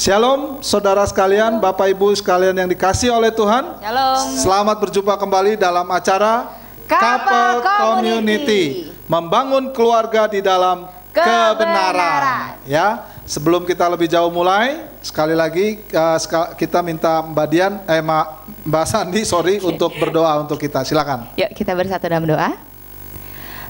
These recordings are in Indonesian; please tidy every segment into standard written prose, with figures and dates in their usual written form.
Shalom saudara sekalian, Bapak Ibu sekalian yang dikasihi oleh Tuhan. Shalom. Selamat berjumpa kembali dalam acara Couple Community. Membangun keluarga di dalam kebenaran. Ya, sebelum kita lebih jauh mulai, sekali lagi kita minta Mbak Sandi untuk berdoa untuk kita. Silakan. Yuk kita bersatu dalam doa.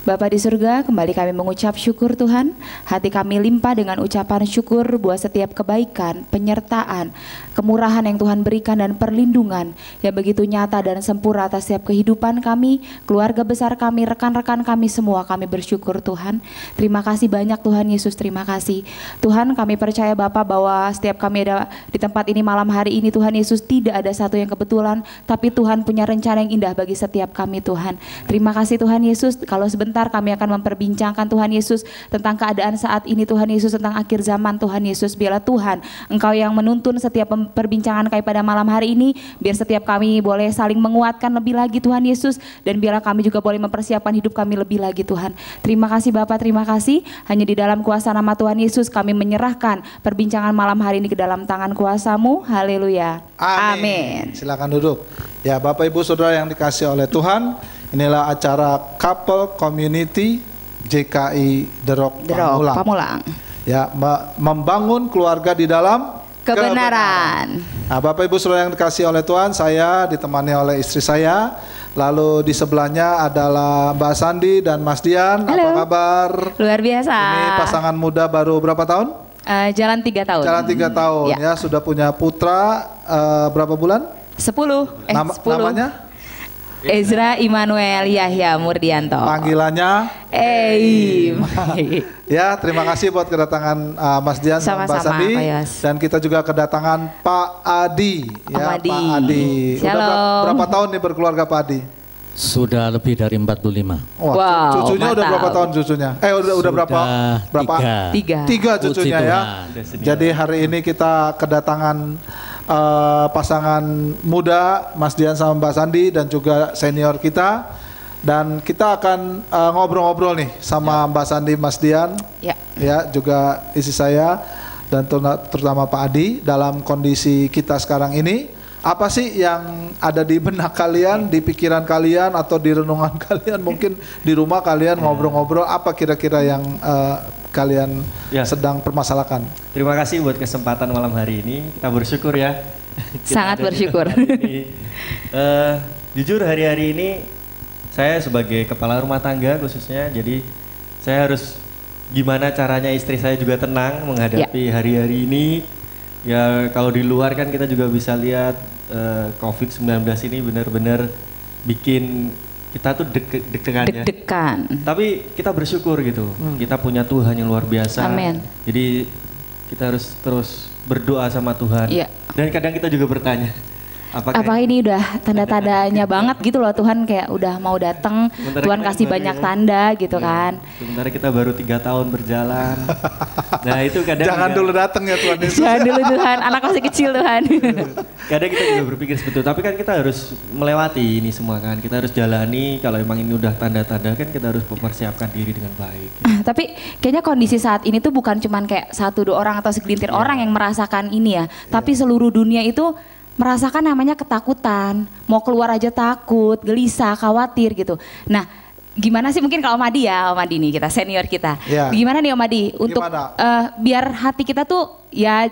Bapa di surga, kembali kami mengucap syukur Tuhan. Hati kami limpah dengan ucapan syukur buat setiap kebaikan, penyertaan, kemurahan yang Tuhan berikan dan perlindungan yang begitu nyata dan sempurna atas setiap kehidupan kami, keluarga besar kami, rekan-rekan kami semua. Kami bersyukur Tuhan. Terima kasih banyak Tuhan Yesus, terima kasih. Tuhan, kami percaya Bapa bahwa setiap kami ada di tempat ini malam hari ini Tuhan Yesus, tidak ada satu yang kebetulan, tapi Tuhan punya rencana yang indah bagi setiap kami Tuhan. Terima kasih Tuhan Yesus. Kalau sebentar kami akan memperbincangkan Tuhan Yesus tentang keadaan saat ini Tuhan Yesus, tentang akhir zaman Tuhan Yesus. Biarlah Tuhan Engkau yang menuntun setiap perbincangan kami pada malam hari ini. Biar setiap kami boleh saling menguatkan lebih lagi Tuhan Yesus. Dan biarlah kami juga boleh mempersiapkan hidup kami lebih lagi Tuhan. Terima kasih Bapak, terima kasih. Hanya di dalam kuasa nama Tuhan Yesus kami menyerahkan perbincangan malam hari ini ke dalam tangan kuasa-Mu. Haleluya. Amin. Silakan duduk. Ya, Bapak Ibu Saudara yang dikasihi oleh Tuhan, inilah acara Couple Community JKI The Rock Pamulang. Ya, membangun keluarga di dalam kebenaran. Nah, Bapak Ibu Saudara yang dikasihi oleh Tuhan, saya ditemani oleh istri saya. Lalu di sebelahnya adalah Mbak Sandi dan Mas Dian. Halo. Apa kabar? Luar biasa. Ini pasangan muda baru berapa tahun? Jalan 3 tahun. Jalan 3 tahun ya. Sudah punya putra berapa bulan? 10. 10. Namanya? Ezra Immanuel Yahya Murdianto. Panggilannya Eim. Ya, terima kasih buat kedatangan Mas Dian sama Mbak Sandi. Dan kita juga kedatangan Pak Adi. Ya, Adi. Pak Adi. Udah berapa tahun nih berkeluarga Pak Adi? Sudah lebih dari 45. Wah, wow, cucunya udah berapa tahun cucunya? Udah berapa? Tiga cucunya ya. Jadi hari ini kita kedatangan pasangan muda Mas Dian sama Mbak Sandi dan juga senior kita, dan kita akan ngobrol-ngobrol nih sama Mbak Sandi, Mas Dian, ya juga istri saya, dan terutama Pak Adi dalam kondisi kita sekarang ini. Apa sih yang ada di benak kalian, di pikiran kalian, atau di renungan kalian, mungkin di rumah kalian ngobrol-ngobrol, apa kira-kira yang kalian sedang permasalahkan? Terima kasih buat kesempatan malam hari ini, kita bersyukur ya. Sangat bersyukur. Jujur hari-hari ini saya sebagai kepala rumah tangga khususnya, jadi saya harus gimana caranya istri saya juga tenang menghadapi hari-hari ini. Ya kalau di luar kan kita juga bisa lihat COVID-19 ini benar-benar bikin kita tuh deg-degan. Tapi kita bersyukur gitu. Kita punya Tuhan yang luar biasa. Amin. Jadi kita harus terus berdoa sama Tuhan. Dan kadang kita juga bertanya, apakah ini udah tanda-tandanya banget gitu loh, Tuhan kayak udah mau datang, Tuhan kasih banyak tanda gitu kan. Sementara kita baru 3 tahun berjalan. Nah itu kadang jangan dulu datang ya Tuhan Yesus. Jangan dulu Tuhan, anak masih kecil Tuhan. Kadang kita juga berpikir seperti itu, tapi kan kita harus melewati ini semua kan. Kita harus jalani, kalau emang ini udah tanda-tanda kan kita harus mempersiapkan diri dengan baik. Tapi kayaknya kondisi saat ini tuh bukan cuman kayak 1-2 orang atau segelintir orang yang merasakan ini ya. Tapi seluruh dunia itu merasakan namanya ketakutan, mau keluar aja takut, gelisah, khawatir gitu. Nah, gimana sih mungkin kalau Om Adi ya, Om Adi nih kita senior kita. Gimana nih Om Adi untuk biar hati kita tuh ya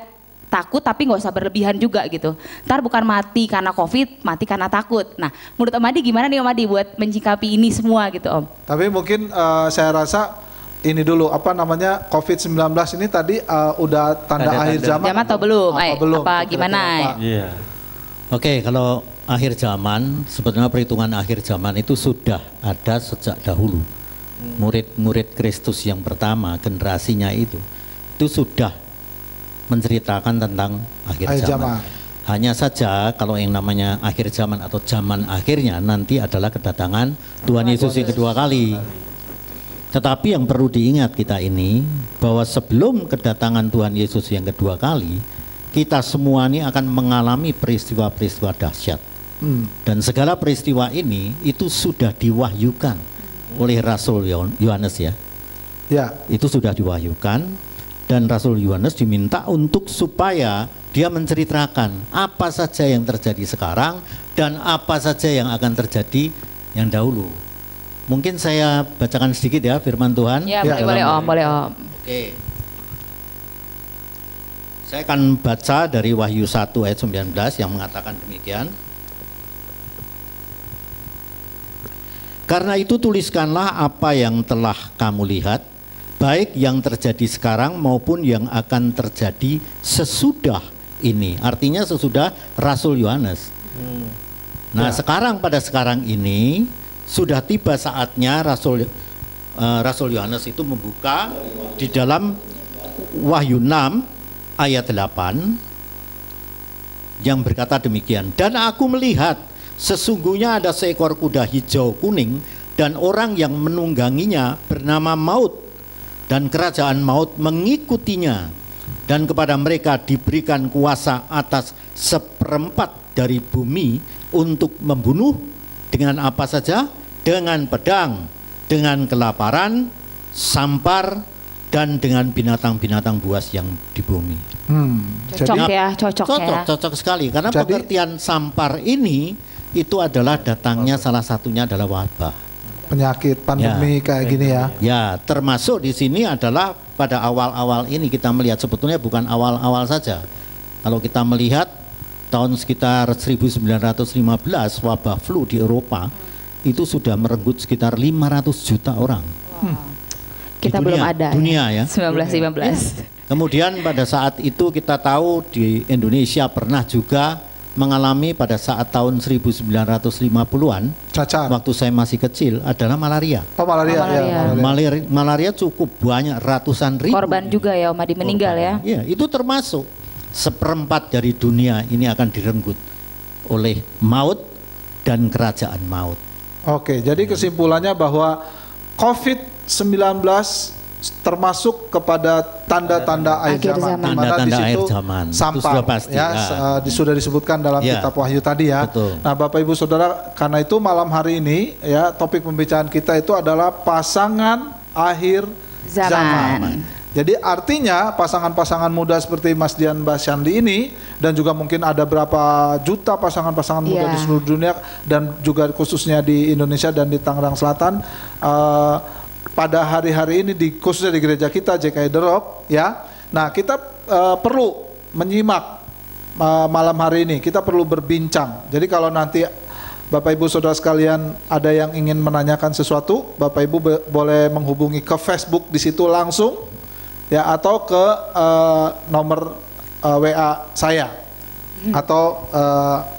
takut tapi nggak usah berlebihan juga gitu. Ntar bukan mati karena COVID, mati karena takut. Nah, menurut Om Adi gimana nih Om Adi buat menyikapi ini semua gitu Om? Tapi mungkin saya rasa ini dulu COVID-19 ini tadi udah tanda akhir zaman atau belum? Belum? Apa gimana? Oke, kalau akhir zaman, sebetulnya perhitungan akhir zaman itu sudah ada sejak dahulu. Murid-murid Kristus yang pertama, generasinya itu sudah menceritakan tentang akhir zaman. Hanya saja kalau yang namanya akhir zaman atau zaman akhirnya nanti adalah kedatangan Tuhan Yesus yang kedua kali. Tetapi yang perlu diingat kita ini, bahwa sebelum kedatangan Tuhan Yesus yang kedua kali, kita semua ini akan mengalami peristiwa-peristiwa dahsyat. Dan segala peristiwa ini itu sudah diwahyukan oleh Rasul Yohanes ya. Itu sudah diwahyukan dan Rasul Yohanes diminta untuk supaya dia menceritakan apa saja yang terjadi sekarang dan apa saja yang akan terjadi yang dahulu. Mungkin saya bacakan sedikit ya firman Tuhan. Ya, boleh Om, boleh Om. Oke. Saya akan baca dari Wahyu 1 ayat 19 yang mengatakan demikian. Karena itu tuliskanlah apa yang telah kamu lihat, baik yang terjadi sekarang maupun yang akan terjadi sesudah ini. Artinya sesudah Rasul Yohanes. Nah, sekarang pada sekarang ini sudah tiba saatnya Rasul Yohanes itu membuka di dalam Wahyu 6 ayat 8 yang berkata demikian. Dan aku melihat sesungguhnya ada seekor kuda hijau kuning dan orang yang menungganginya bernama Maut, dan kerajaan maut mengikutinya, dan kepada mereka diberikan kuasa atas 1/4 dari bumi untuk membunuh dengan apa saja, dengan pedang, dengan kelaparan, sampar, dan dengan binatang-binatang buas yang di bumi. Cocok sekali karena pengertian sampar ini itu adalah datangnya salah satunya adalah wabah, penyakit, pandemi kayak gini ya. Ya, termasuk di sini adalah pada awal-awal ini kita melihat sebetulnya bukan awal-awal saja. Kalau kita melihat tahun sekitar 1915 wabah flu di Eropa itu sudah merenggut sekitar 500 juta orang. Kita belum ada dunia ya. 1915. Kemudian pada saat itu kita tahu di Indonesia pernah juga mengalami pada saat tahun 1950-an, waktu saya masih kecil, adalah malaria. Malaria cukup banyak, ratusan ribu. Korban juga ya, Om Adi meninggal ya. Iya, itu termasuk 1/4 dari dunia ini akan direnggut oleh maut dan kerajaan maut. Oke, jadi kesimpulannya bahwa COVID-19 termasuk kepada tanda-tanda akhir zaman. Tanda-tanda akhir zaman. Sampar, pasti, ya, sudah disebutkan dalam kitab Wahyu tadi ya. Betul. Nah, Bapak Ibu Saudara, karena itu malam hari ini ya topik pembicaraan kita itu adalah pasangan akhir zaman. Jadi artinya pasangan-pasangan muda seperti Mas Dian, Mbak Syandi ini, dan juga mungkin ada berapa juta pasangan-pasangan muda di seluruh dunia dan juga khususnya di Indonesia dan di Tangerang Selatan, pada hari-hari ini khususnya di gereja kita JKI The Rock ya. Nah, kita perlu menyimak malam hari ini, kita perlu berbincang. Jadi kalau nanti Bapak Ibu Saudara sekalian ada yang ingin menanyakan sesuatu, Bapak Ibu boleh menghubungi ke Facebook di situ langsung ya, atau ke nomor WA saya atau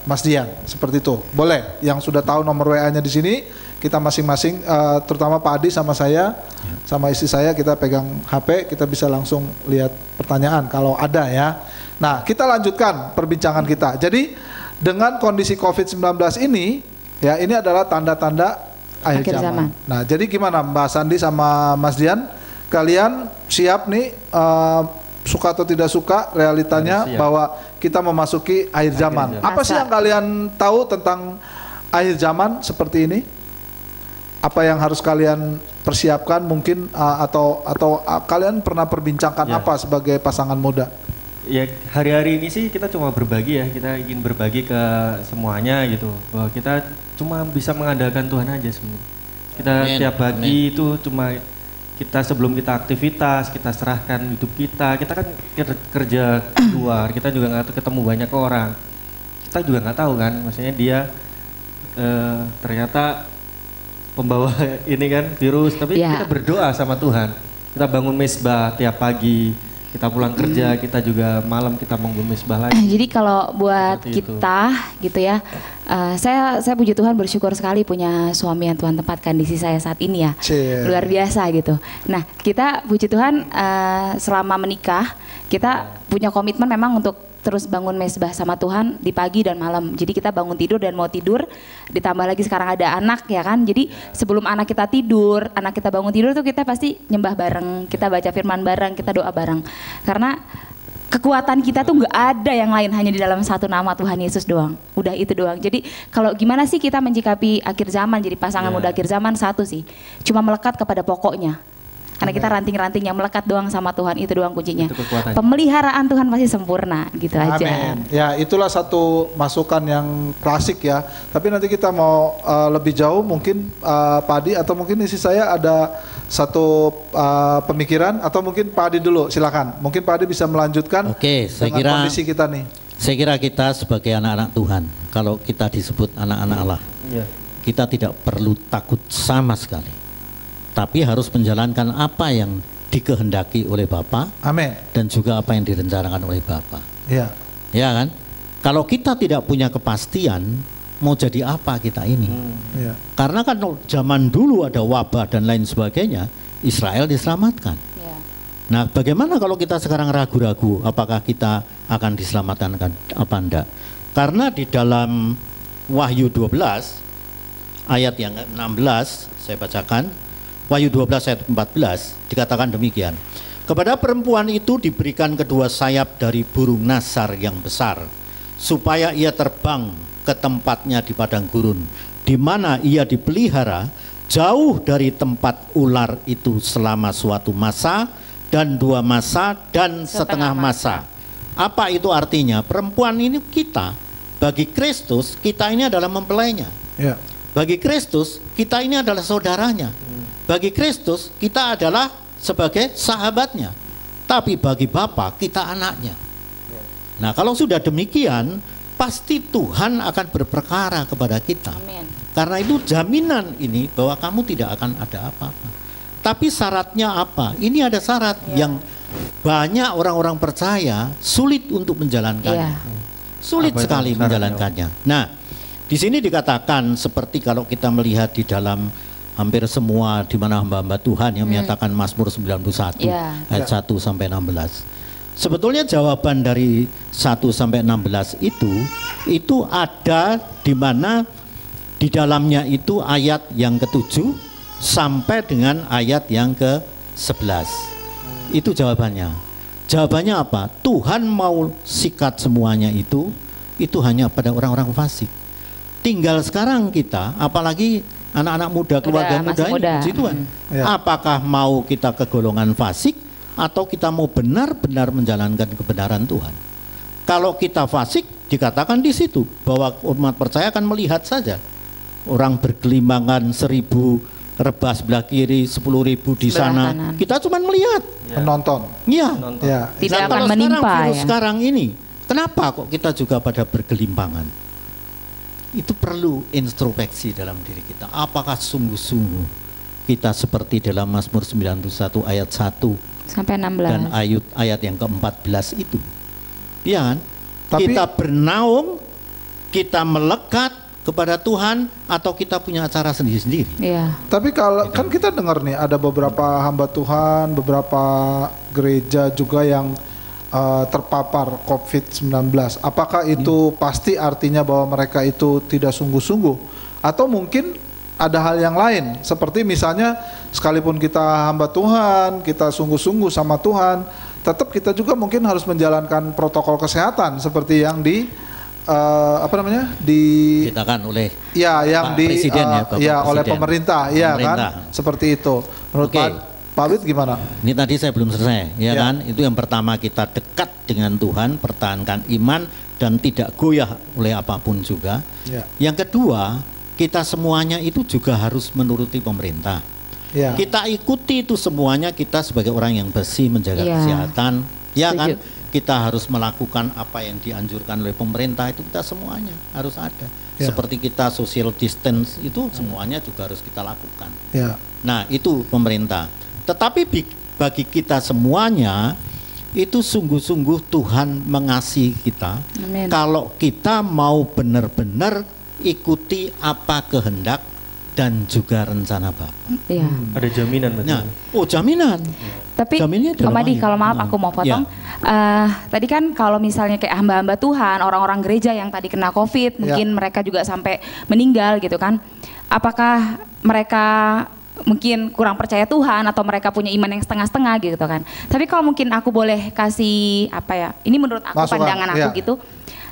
Mas Dian, seperti itu. Boleh, yang sudah tahu nomor WA-nya di sini, kita masing-masing, terutama Pak Adi sama saya, sama istri saya, kita pegang HP, kita bisa langsung lihat pertanyaan kalau ada ya. Nah, kita lanjutkan perbincangan kita. Jadi dengan kondisi COVID-19 ini, ya ini adalah tanda-tanda akhir zaman. Nah, jadi gimana Mbak Sandi sama Mas Dian, kalian siap nih, suka atau tidak suka realitanya bahwa kita memasuki akhir zaman. Apa sih yang kalian tahu tentang akhir zaman seperti ini? Apa yang harus kalian persiapkan mungkin, atau kalian pernah perbincangkan apa sebagai pasangan muda? Ya, hari-hari ini sih kita cuma berbagi ya, kita ingin berbagi ke semuanya gitu, bahwa kita cuma bisa mengandalkan Tuhan aja sebenarnya. Kita tiap pagi itu cuma kita sebelum kita aktivitas, kita serahkan hidup kita kan kerja luar, kita juga nggak ketemu banyak orang, kita juga nggak tahu kan, maksudnya dia ternyata pembawa ini kan virus, tapi kita berdoa sama Tuhan, kita bangun mezbah tiap pagi, kita pulang kerja, kita juga malam kita bangun mezbah lagi. Jadi kalau buat seperti kita itu, gitu ya, saya puji Tuhan, bersyukur sekali punya suami yang Tuhan tempatkan di sisi saya saat ini ya. Luar biasa gitu. Nah, kita puji Tuhan selama menikah kita punya komitmen memang untuk terus bangun mezbah sama Tuhan di pagi dan malam. Jadi kita bangun tidur dan mau tidur, ditambah lagi sekarang ada anak ya kan. Jadi sebelum anak kita tidur, anak kita bangun tidur tuh kita pasti nyembah bareng, kita baca firman bareng, kita doa bareng. Karena kekuatan kita tuh nggak ada yang lain, hanya di dalam satu nama, Tuhan Yesus doang. Udah itu doang. Jadi kalau gimana sih kita mencikapi akhir zaman, jadi pasangan muda akhir zaman, satu sih, cuma melekat kepada pokoknya. Karena kita ranting-ranting yang melekat doang sama Tuhan, itu doang kuncinya. Pemeliharaan Tuhan pasti sempurna, gitu aja. Amin. Ya, itulah satu masukan yang klasik ya. Tapi nanti kita mau lebih jauh, mungkin Pak Adi atau mungkin isi saya ada satu pemikiran, atau mungkin Pak Adi dulu, silakan. Mungkin Pak Adi bisa melanjutkan. Oke, saya kira kondisi kita nih. Saya kira kita sebagai anak-anak Tuhan, kalau kita disebut anak-anak Allah, kita tidak perlu takut sama sekali. Tapi harus menjalankan apa yang dikehendaki oleh Bapa. Amin. Dan juga apa yang direncanakan oleh Bapa. Iya. Ya kan? Kalau kita tidak punya kepastian, mau jadi apa kita ini? Iya. Karena kan zaman dulu ada wabah dan lain sebagainya, Israel diselamatkan. Ya. Nah, bagaimana kalau kita sekarang ragu-ragu apakah kita akan diselamatkan apa enggak? Karena di dalam Wahyu 12 ayat yang 16 saya bacakan, Wahyu 12 ayat 14 dikatakan demikian. Kepada perempuan itu diberikan kedua sayap dari burung nasar yang besar, supaya ia terbang ke tempatnya di padang gurun, di mana ia dipelihara jauh dari tempat ular itu selama suatu masa dan 2 masa dan setengah masa. Apa itu artinya? Perempuan ini kita, bagi Kristus kita ini adalah mempelainya. Ya. Bagi Kristus kita ini adalah saudaranya. Bagi Kristus kita adalah sebagai sahabatnya. Tapi bagi Bapa kita anaknya. Nah, kalau sudah demikian, pasti Tuhan akan berperkara kepada kita. Amin. Karena itu jaminan ini bahwa kamu tidak akan ada apa-apa. Tapi syaratnya apa? Ini ada syarat yang banyak orang-orang percaya sulit untuk menjalankannya. Sulit sekali menjalankannya. Nah, di sini dikatakan seperti kalau kita melihat di dalam hampir semua di mana hamba-hamba Tuhan yang menyatakan Mazmur 91 ayat 1 sampai 16. Sebetulnya jawaban dari 1 sampai 16 itu ada di mana di dalamnya itu ayat yang ke-7 sampai dengan ayat yang ke-11. Itu jawabannya. Jawabannya apa? Tuhan mau sikat semuanya itu hanya pada orang-orang fasik. Tinggal sekarang kita, apalagi anak-anak muda, keluarga muda ini, puji Tuhan. Apakah mau kita ke golongan fasik atau kita mau benar-benar menjalankan kebenaran Tuhan? Kalau kita fasik, dikatakan di situ bahwa umat percaya akan melihat saja orang bergelimbangan 1000 rebah sebelah kiri, 10.000 di sana. Kanan. Kita cuma melihat, menonton. Iya. Ya. Tidak akan kalau menimpa virus sekarang ini, kenapa kok kita juga pada bergelimpangan? Itu perlu introspeksi dalam diri kita. Apakah sungguh-sungguh kita seperti dalam Mazmur 91 ayat 1 sampai 16 dan ayat yang ke-14 itu? Iya kan? Tapi, kita bernaung, kita melekat kepada Tuhan, atau kita punya acara sendiri-sendiri? Iya. Tapi kalau kan kita dengar nih ada beberapa hamba Tuhan, beberapa gereja juga yang terpapar COVID-19. Apakah itu pasti artinya bahwa mereka itu tidak sungguh-sungguh? Atau mungkin ada hal yang lain, seperti misalnya sekalipun kita hamba Tuhan, kita sungguh-sungguh sama Tuhan, tetap kita juga mungkin harus menjalankan protokol kesehatan seperti yang dikatakan oleh yang Presiden oleh pemerintah, ya kan, seperti itu. Menurut Pak Wid gimana? Ini tadi saya belum selesai, kan? Itu yang pertama, kita dekat dengan Tuhan, pertahankan iman dan tidak goyah oleh apapun juga. Yang kedua, kita semuanya itu juga harus menuruti pemerintah. Kita ikuti itu semuanya, kita sebagai orang yang bersih menjaga kesehatan, kan? Kita harus melakukan apa yang dianjurkan oleh pemerintah, itu kita semuanya harus ada. Seperti kita social distance itu semuanya juga harus kita lakukan. Nah, itu pemerintah. Tetapi bagi kita semuanya itu sungguh-sungguh Tuhan mengasihi kita. Amin. Kalau kita mau benar-benar ikuti apa kehendak dan juga rencana Bapa. Ada jaminan betul. Nah, jaminan. Tapi Om Adi, kalau maaf aku mau potong. Tadi kan kalau misalnya kayak hamba-hamba Tuhan, orang-orang gereja yang tadi kena COVID, mungkin mereka juga sampai meninggal gitu kan. Apakah mereka mungkin kurang percaya Tuhan atau mereka punya iman yang setengah-setengah gitu kan. Tapi kalau mungkin aku boleh kasih ini menurut aku, pandangan aku gitu.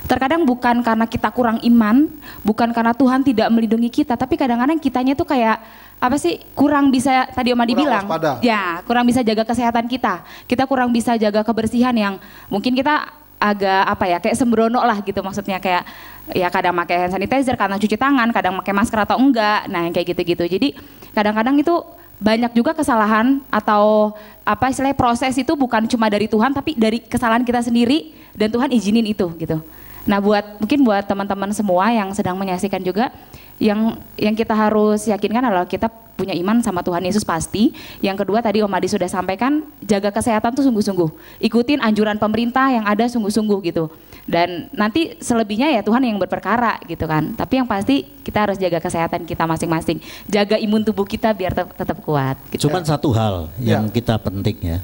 Terkadang bukan karena kita kurang iman, bukan karena Tuhan tidak melindungi kita, tapi kadang-kadang kitanya tuh kayak apa sih, kurang bisa, tadi Om Adi bilang, ya kurang bisa jaga kesehatan kita kurang bisa jaga kebersihan yang mungkin kita agak apa ya, kayak sembrono lah gitu, maksudnya kayak ya kadang pakai hand sanitizer, kadang cuci tangan, kadang pakai masker atau enggak, nah yang kayak gitu-gitu. Jadi kadang-kadang itu banyak juga kesalahan atau apa istilahnya, proses itu bukan cuma dari Tuhan tapi dari kesalahan kita sendiri dan Tuhan izinin itu gitu. Nah mungkin buat teman-teman semua yang sedang menyaksikan juga, yang kita harus yakinkan adalah kita punya iman sama Tuhan Yesus pasti. Yang kedua tadi Om Adi sudah sampaikan, jaga kesehatan tuh sungguh-sungguh. Ikutin anjuran pemerintah yang ada sungguh-sungguh gitu. Dan nanti selebihnya ya Tuhan yang berperkara gitu kan. Tapi yang pasti kita harus jaga kesehatan kita masing-masing. Jaga imun tubuh kita biar tetap kuat. Gitu. Cuman satu hal yang kita penting ya.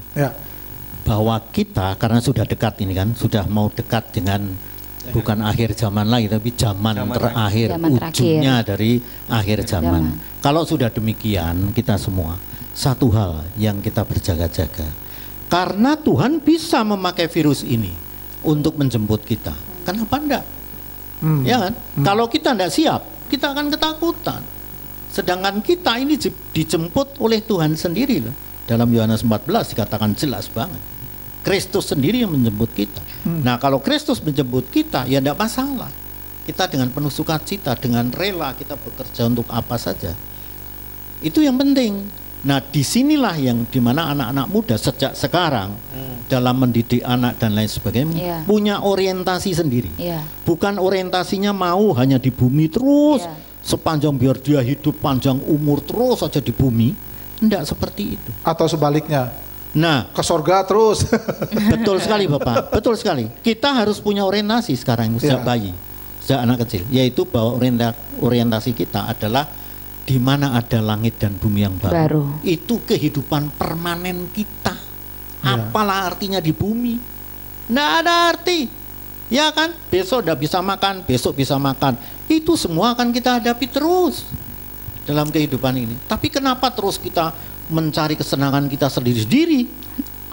Bahwa kita karena sudah dekat ini kan, sudah mau dekat dengan bukan akhir zaman lagi tapi zaman terakhir, ujungnya dari akhir zaman. Kalau sudah demikian, kita semua satu hal yang kita berjaga-jaga, karena Tuhan bisa memakai virus ini untuk menjemput kita. Kenapa enggak? Ya kan? Kalau kita enggak siap, kita akan ketakutan. Sedangkan kita ini dijemput oleh Tuhan sendiri loh. Dalam Yohanes 14 dikatakan jelas banget. Kristus sendiri yang menjemput kita. Nah kalau Kristus menjemput kita, ya tidak masalah. Kita dengan penuh sukacita, dengan rela kita bekerja untuk apa saja. Itu yang penting. Nah disinilah yang dimana anak-anak muda sejak sekarang dalam mendidik anak dan lain sebagainya punya orientasi sendiri. Bukan orientasinya mau hanya di bumi terus sepanjang biar dia hidup panjang umur terus saja di bumi. Tidak seperti itu. Atau sebaliknya. Nah, ke surga terus. Betul sekali Bapak, betul sekali. Kita harus punya orientasi sekarang sejak bayi, sejak anak kecil, yaitu bahwa orientasi kita adalah di mana ada langit dan bumi yang baru. Itu kehidupan permanen kita. Apalah artinya di bumi? Nggak ada arti. Ya kan? Besok udah bisa makan, besok bisa makan. Itu semua akan kita hadapi terus dalam kehidupan ini. Tapi kenapa terus kita mencari kesenangan kita sendiri-sendiri?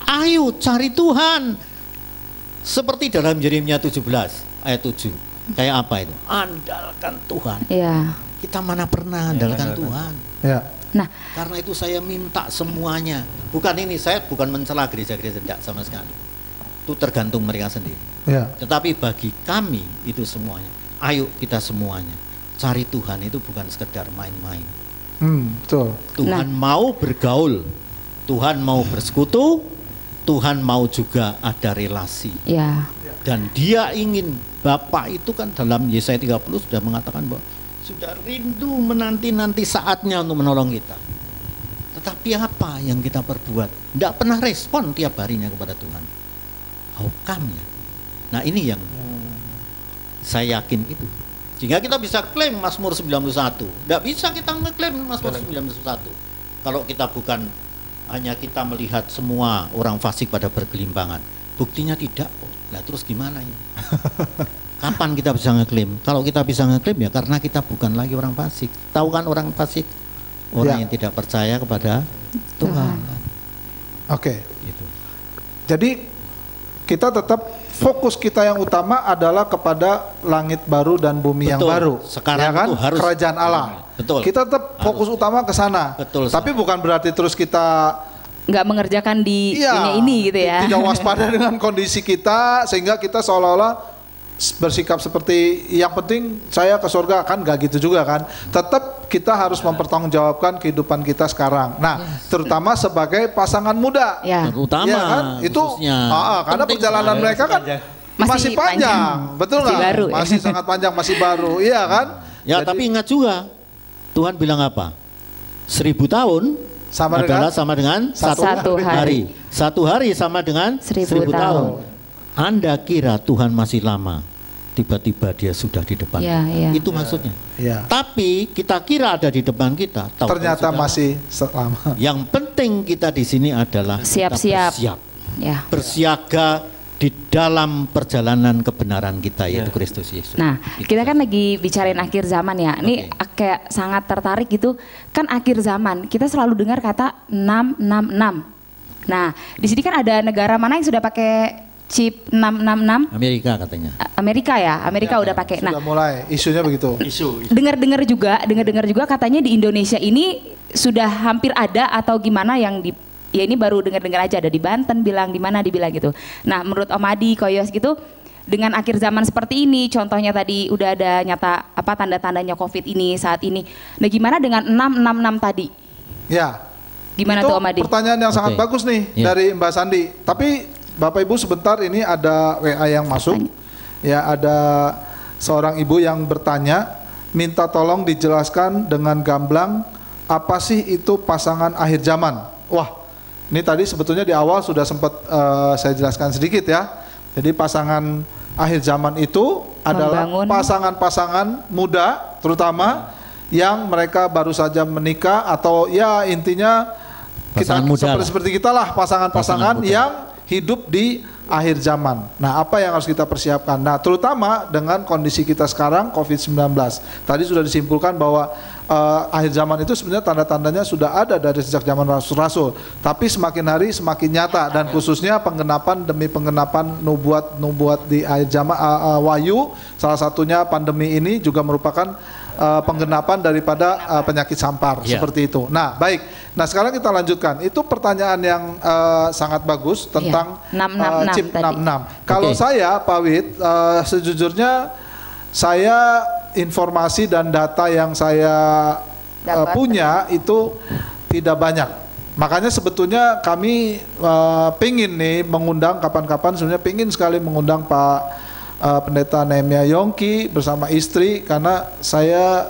Ayo cari Tuhan. Seperti dalam Yeremia 17 ayat 7. Kayak apa itu? Andalkan Tuhan. Kita mana pernah andalkan Tuhan. Nah, karena itu saya minta semuanya. Bukan ini, saya bukan mencela gereja-gereja, tidak sama sekali. Itu tergantung mereka sendiri. Tetapi bagi kami itu semuanya. Ayo kita semuanya cari Tuhan, itu bukan sekedar main-main. Betul. Tuhan mau bergaul, Tuhan mau bersekutu, Tuhan mau juga ada relasi. Dan Dia ingin, Bapak itu kan dalam Yesaya 30 sudah mengatakan bahwa sudah rindu menanti-nanti saatnya untuk menolong kita. Tetapi apa yang kita perbuat? Tidak pernah respon tiap harinya kepada Tuhan. How come-nya? Nah ini yang saya yakin itu. Sehingga kita bisa klaim Mazmur 91. Tidak bisa kita ngeklaim Mazmur 91 kalau kita bukan hanya kita melihat semua orang fasik pada bergelimpangan. Buktinya tidak. Nah terus gimana ini? Kapan kita bisa ngeklaim? Kalau kita bisa ngeklaim ya karena kita bukan lagi orang fasik. Tahu kan orang fasik? Orang yang tidak percaya kepada Tuhan. Oke. Gitu. Jadi kita tetap fokus kita yang utama adalah kepada langit baru dan bumi yang baru. Sekarang ya kan? Itu harus kerajaan Allah. Betul. Kita tetap fokus utama ke sana. Betul. Tapi bukan berarti terus kita nggak mengerjakan di ini gitu ya. Tidak waspada dengan kondisi kita sehingga kita seolah-olah bersikap seperti yang penting saya ke surga, kan nggak gitu juga kan. Tetap kita harus mempertanggungjawabkan kehidupan kita sekarang. Nah, terutama sebagai pasangan muda. Terutama ya kan? Itu karena perjalanan mereka kan masih panjang. Betul nggak? Masih sangat panjang, masih baru. Iya kan? Ya, jadi, tapi ingat juga Tuhan bilang apa? 1000 tahun sama dengan satu hari. Satu hari sama dengan 1000 tahun. Anda kira Tuhan masih lama, tiba-tiba dia sudah di depan kita. Itu maksudnya. Tapi kita kira ada di depan kita, ternyata masih lama. Yang penting kita di sini adalah siap-siap, bersiaga di dalam perjalanan kebenaran kita, yaitu Kristus Yesus. Nah, kita kan lagi bicarain akhir zaman ya. Ini kayak sangat tertarik gitu. Kan akhir zaman, kita selalu dengar kata 666. Nah, di sini kan ada negara mana yang sudah pakai chip 666. Amerika katanya. Amerika ya, Amerika udah pakai. Sudah mulai isunya begitu. Dengar-dengar juga katanya di Indonesia ini sudah hampir ada atau gimana yang di ya ini baru dengar-dengar aja, ada di Banten bilang, di mana dibilang gitu. Nah, menurut Om Adi, Koyos gitu, dengan akhir zaman seperti ini, contohnya tadi udah ada nyata apa tanda-tandanya Covid ini saat ini. Nah, gimana dengan 666 tadi? Ya. Gimana itu tuh Om Adi? Pertanyaan yang sangat bagus nih dari Mbak Sandi. Tapi Bapak Ibu sebentar, ini ada WA yang masuk. Ya, ada seorang ibu yang bertanya, minta tolong dijelaskan dengan gamblang apa sih itu pasangan akhir zaman. Wah, ini tadi sebetulnya di awal sudah sempat saya jelaskan sedikit ya. Jadi pasangan akhir zaman itu adalah pasangan-pasangan muda terutama yang mereka baru saja menikah, atau ya intinya kita seperti kita lah, pasangan-pasangan yang hidup di akhir zaman. Nah, apa yang harus kita persiapkan? Nah, terutama dengan kondisi kita sekarang COVID-19. Tadi sudah disimpulkan bahwa akhir zaman itu sebenarnya tanda-tandanya sudah ada dari sejak zaman Rasul-Rasul. Tapi semakin hari semakin nyata, dan khususnya penggenapan demi penggenapan nubuat di akhir zaman Wahyu. Salah satunya pandemi ini juga merupakan penggenapan daripada penyakit sampar seperti itu. Nah, baik. Nah, sekarang kita lanjutkan. Itu pertanyaan yang sangat bagus tentang chip 66. Kalau saya, Pak Wid, sejujurnya saya informasi dan data yang saya punya itu tidak banyak. Makanya sebetulnya kami pingin nih mengundang kapan-kapan, sebenarnya pingin sekali mengundang Pak Pendeta Nehemia Yongki bersama istri, karena saya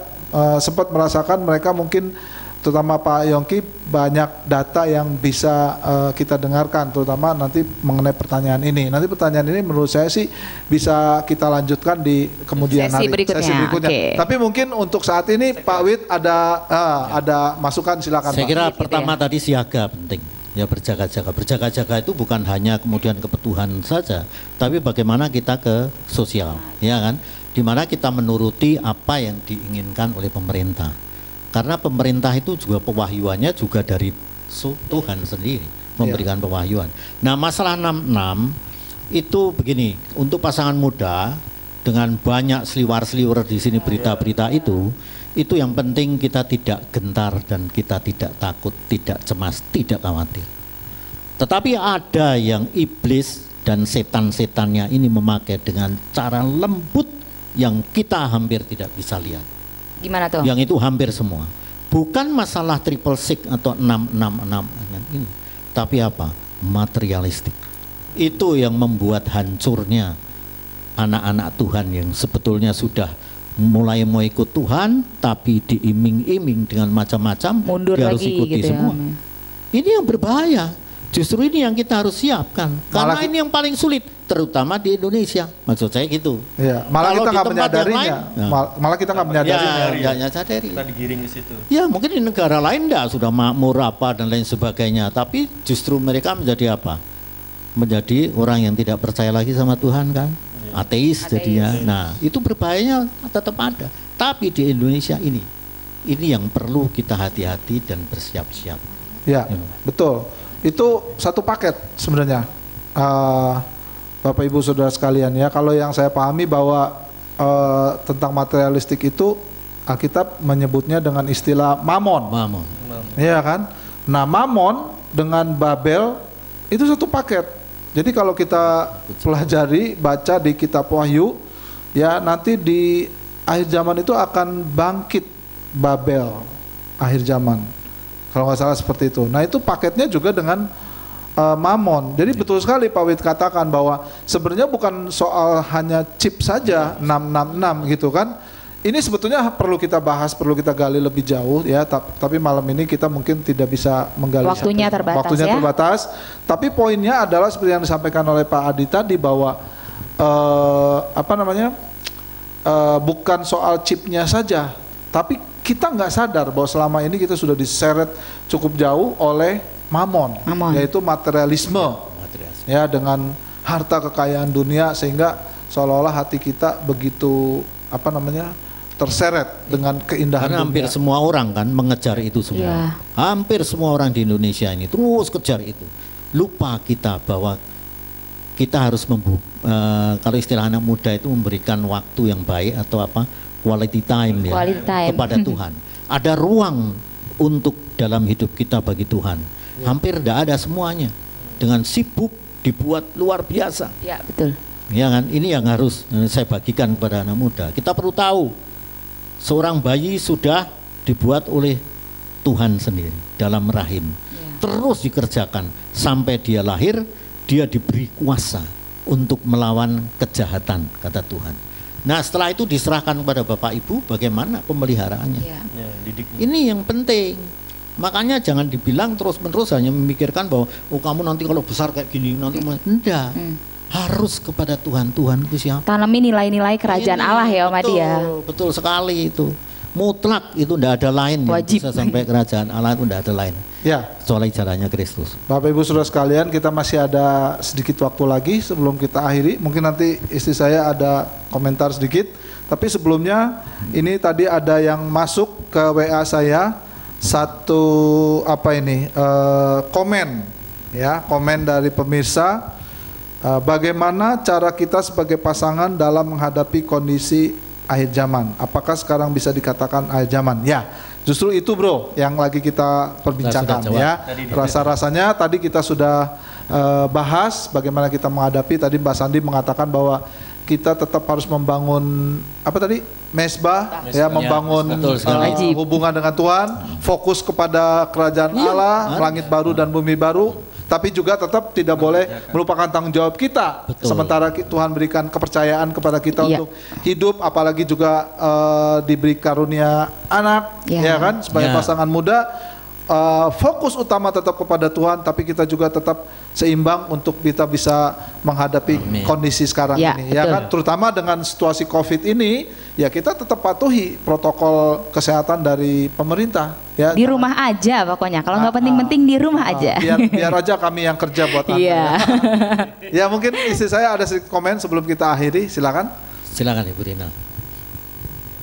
sempat merasakan mereka mungkin, terutama Pak Yongki, banyak data yang bisa kita dengarkan, terutama nanti mengenai pertanyaan ini. Nanti pertanyaan ini menurut saya sih bisa kita lanjutkan di kemudian sesi hari, berikutnya. Sesi berikutnya. Okay. Tapi mungkin untuk saat ini Pak Wid ada masukan, silakan. Saya kira Pak. pertama tadi siaga penting. Ya, berjaga-jaga. Berjaga-jaga itu bukan hanya kemudian kebutuhan saja, tapi bagaimana kita ke sosial, ya kan? Di mana kita menuruti apa yang diinginkan oleh pemerintah. Karena pemerintah itu juga pewahyuannya juga dari Tuhan sendiri memberikan pewahyuan. Nah, masalah 66 itu begini, untuk pasangan muda dengan banyak seliwar-seliwar di sini berita-berita itu yang penting kita tidak gentar dan kita tidak takut, tidak cemas, tidak khawatir. Tetapi ada yang iblis dan setan-setannya ini memakai dengan cara lembut yang kita hampir tidak bisa lihat. Gimana tuh? Yang itu hampir semua. Bukan masalah 666 atau 666 ini, tapi apa? Materialistik. Itu yang membuat hancurnya anak-anak Tuhan yang sebetulnya sudah mulai mau ikut Tuhan, tapi diiming-iming dengan macam-macam, dia harus ikuti gitu semua. Ya. Ini yang berbahaya. Justru ini yang kita harus siapkan. Karena ini yang paling sulit, terutama di Indonesia. Maksud saya gitu. Ya, malah kita nggak menyadarinya. Malah kita nggak menyadarinya. Kita digiring ke situ. Ya, mungkin di negara lain enggak, sudah makmur apa dan lain sebagainya. Tapi justru mereka menjadi apa? Menjadi orang yang tidak percaya lagi sama Tuhan kan? Ateis jadinya. Nah, itu berbahayanya tetap ada. Tapi di Indonesia ini yang perlu kita hati-hati dan bersiap-siap. Ya, betul. Itu satu paket sebenarnya, Bapak Ibu Saudara sekalian ya. Kalau yang saya pahami bahwa tentang materialistik itu Alkitab menyebutnya dengan istilah mamon. Iya kan? Nah, mamon dengan Babel itu satu paket. Jadi kalau kita pelajari, baca di kitab Wahyu, ya nanti di akhir zaman itu akan bangkit Babel, akhir zaman. Kalau nggak salah seperti itu. Nah, itu paketnya juga dengan mamon. Jadi betul sekali Pak Wid katakan bahwa sebenarnya bukan soal hanya chip saja 666 gitu kan. Ini sebetulnya perlu kita bahas, perlu kita gali lebih jauh ya. Tapi malam ini kita mungkin tidak bisa menggali. Waktunya terbatas. Tapi poinnya adalah seperti yang disampaikan oleh Pak Adi tadi bahwa bukan soal chipnya saja, tapi kita nggak sadar bahwa selama ini kita sudah diseret cukup jauh oleh mamon. Yaitu materialisme. Ya, dengan harta kekayaan dunia, sehingga seolah-olah hati kita begitu terseret dengan keindahan. Karena hampir semua orang kan mengejar itu semua. Hampir semua orang di Indonesia ini terus kejar itu. Lupa kita bahwa kita harus kalau istilah anak muda itu memberikan waktu yang baik atau apa, quality time ya, kepada Tuhan. Ada ruang untuk dalam hidup kita bagi Tuhan. Hampir tidak ada semuanya. Dengan sibuk dibuat luar biasa. Ya, betul. Ya kan, ini yang harus saya bagikan kepada anak muda. Kita perlu tahu, seorang bayi sudah dibuat oleh Tuhan sendiri dalam rahim. Terus dikerjakan sampai dia lahir, dia diberi kuasa untuk melawan kejahatan, kata Tuhan. Nah, setelah itu diserahkan kepada Bapak Ibu bagaimana pemeliharaannya. Ini yang penting. Makanya jangan dibilang terus-menerus hanya memikirkan bahwa kamu nanti kalau besar kayak gini nanti enggak. Harus kepada Tuhan. Tuhan itu siapa? Tanami nilai-nilai kerajaan Allah ya Om Adi ya. Betul sekali itu. Mutlak itu tidak ada lain. Wajib. Bisa sampai kerajaan Allah itu tidak ada lain. Ya. Soalnya jalannya Kristus. Bapak Ibu Saudara sekalian, kita masih ada sedikit waktu lagi sebelum kita akhiri. Mungkin nanti istri saya ada komentar sedikit. Tapi sebelumnya ini tadi ada yang masuk ke WA saya satu komen ya, komen dari pemirsa. Bagaimana cara kita sebagai pasangan dalam menghadapi kondisi akhir zaman? Apakah sekarang bisa dikatakan akhir zaman? Ya. Justru itu bro yang lagi kita perbincangkan ya. Rasa-rasanya tadi kita sudah bahas bagaimana kita menghadapi. Tadi Mbak Sandi mengatakan bahwa kita tetap harus membangun mesbah ya, membangun hubungan dengan Tuhan, fokus kepada kerajaan Allah, langit baru dan bumi baru. Tapi juga tetap tidak boleh melupakan tanggung jawab kita. Sementara Tuhan berikan kepercayaan kepada kita untuk hidup, apalagi juga diberi karunia anak, ya kan, sebagai pasangan muda. Fokus utama tetap kepada Tuhan, tapi kita juga tetap seimbang untuk kita bisa menghadapi kondisi sekarang ini, ya kan, terutama dengan situasi COVID ini, ya kita tetap patuhi protokol kesehatan dari pemerintah, ya. Di rumah aja pokoknya, kalau nggak penting-penting di rumah aja. Biar aja kami yang kerja buat Anda. Ya mungkin istri saya ada sedikit komen sebelum kita akhiri, silakan. Silakan Ibu Rina.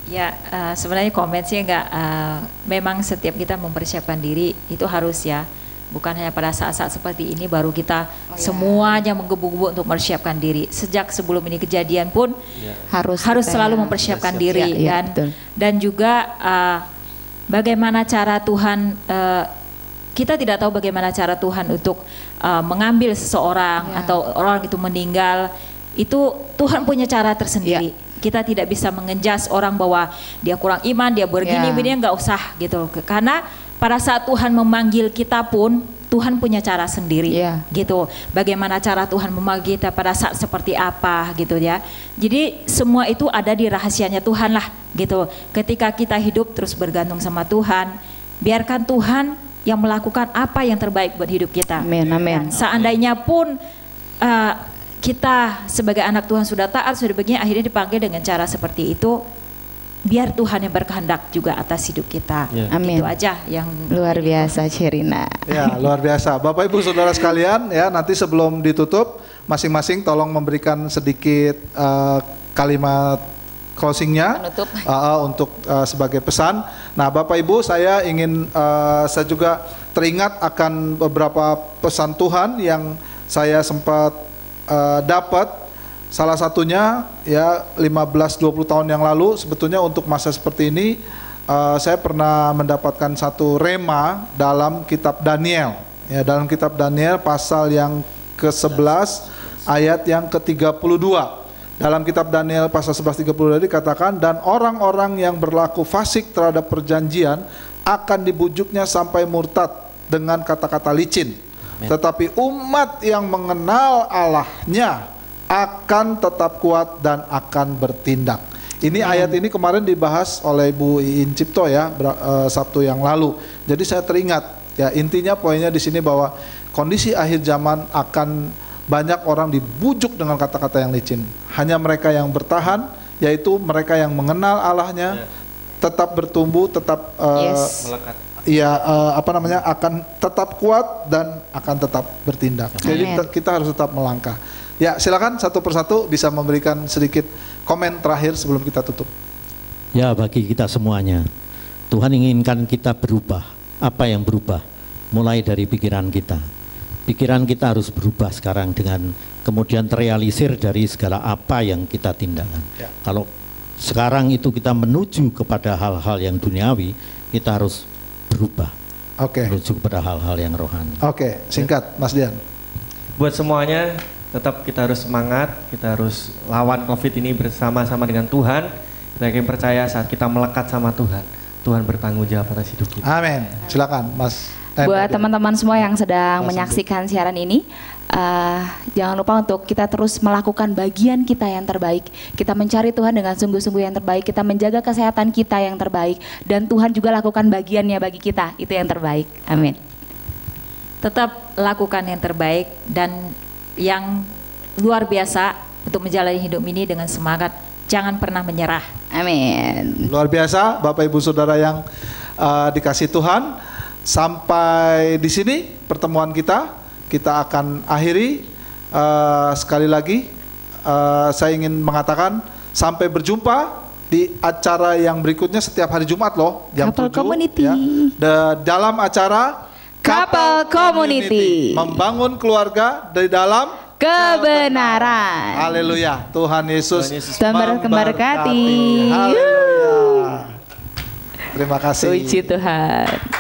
Ya, sebenarnya komen sih memang setiap kita mempersiapkan diri itu harus ya, bukan hanya pada saat-saat seperti ini baru kita semuanya menggebu-gebu untuk mempersiapkan diri. Sejak sebelum ini kejadian pun harus selalu mempersiapkan diri dan juga bagaimana cara Tuhan, kita tidak tahu bagaimana cara Tuhan untuk mengambil seseorang atau orang itu meninggal. Itu Tuhan punya cara tersendiri. Kita tidak bisa mengejas orang bahwa dia kurang iman, dia begini, nggak usah gitu. Karena pada saat Tuhan memanggil kita pun Tuhan punya cara sendiri, gitu. Bagaimana cara Tuhan memanggil kita pada saat seperti apa, gitu ya. Jadi semua itu ada di rahasianya Tuhan lah, gitu. Ketika kita hidup terus bergantung sama Tuhan, biarkan Tuhan yang melakukan apa yang terbaik buat hidup kita. Amin, amin. Seandainya pun kita sebagai anak Tuhan sudah taat, sudah begini, akhirnya dipanggil dengan cara seperti itu, biar Tuhan yang berkehendak juga atas hidup kita. Amin. Itu aja yang luar biasa, Sherina. Ya, luar biasa. Bapak Ibu Saudara sekalian, ya nanti sebelum ditutup, masing-masing tolong memberikan sedikit kalimat closingnya untuk sebagai pesan. Nah, Bapak Ibu, saya ingin saya juga teringat akan beberapa pesan Tuhan yang saya sempat dapat. Salah satunya ya 15-20 tahun yang lalu, sebetulnya untuk masa seperti ini saya pernah mendapatkan satu rema dalam kitab Daniel, ya, dalam kitab Daniel pasal yang ke-11 ayat yang ke-32. Dalam kitab Daniel pasal 11:32 dikatakan, dan orang-orang yang berlaku fasik terhadap perjanjian akan dibujuknya sampai murtad dengan kata-kata licin. Tetapi umat yang mengenal Allahnya akan tetap kuat dan akan bertindak. Ini ayat ini kemarin dibahas oleh Bu Iin Cipto ya, Sabtu yang lalu. Jadi saya teringat ya, intinya poinnya di sini bahwa kondisi akhir zaman akan banyak orang dibujuk dengan kata-kata yang licin. Hanya mereka yang bertahan, yaitu mereka yang mengenal Allahnya, tetap bertumbuh, tetap melekat. Akan tetap kuat dan akan tetap bertindak. Jadi kita harus tetap melangkah. Ya, silakan satu persatu bisa memberikan sedikit komen terakhir sebelum kita tutup. Ya, bagi kita semuanya, Tuhan inginkan kita berubah. Apa yang berubah? Mulai dari pikiran kita. Pikiran kita harus berubah sekarang dengan kemudian terrealisir dari segala apa yang kita tindakan. Ya. Kalau sekarang itu kita menuju kepada hal-hal yang duniawi, kita harus berubah. Menuju kepada hal-hal yang rohani. Singkat Mas Dian. Buat semuanya, tetap kita harus semangat, kita harus lawan COVID ini bersama-sama dengan Tuhan. Kita yakin percaya saat kita melekat sama Tuhan, Tuhan bertanggung jawab atas hidup kita. Amin. Silakan Mas. Buat teman-teman semua yang sedang menyaksikan siaran ini, jangan lupa untuk kita terus melakukan bagian kita yang terbaik. Kita mencari Tuhan dengan sungguh-sungguh yang terbaik, kita menjaga kesehatan kita yang terbaik, dan Tuhan juga lakukan bagiannya bagi kita, itu yang terbaik. Amin. Tetap lakukan yang terbaik dan yang luar biasa untuk menjalani hidup ini dengan semangat. Jangan pernah menyerah. Amin. Luar biasa Bapak Ibu Saudara yang dikasih Tuhan. Sampai di sini pertemuan kita akan akhiri. Sekali lagi saya ingin mengatakan sampai berjumpa di acara yang berikutnya setiap hari Jumat loh, jam 7 Community. Ya, dalam acara Couple Community, membangun keluarga dari dalam kebenaran. Haleluya. Tuhan Yesus memberkati. Haleluya. Terima kasih. Puji Tuhan.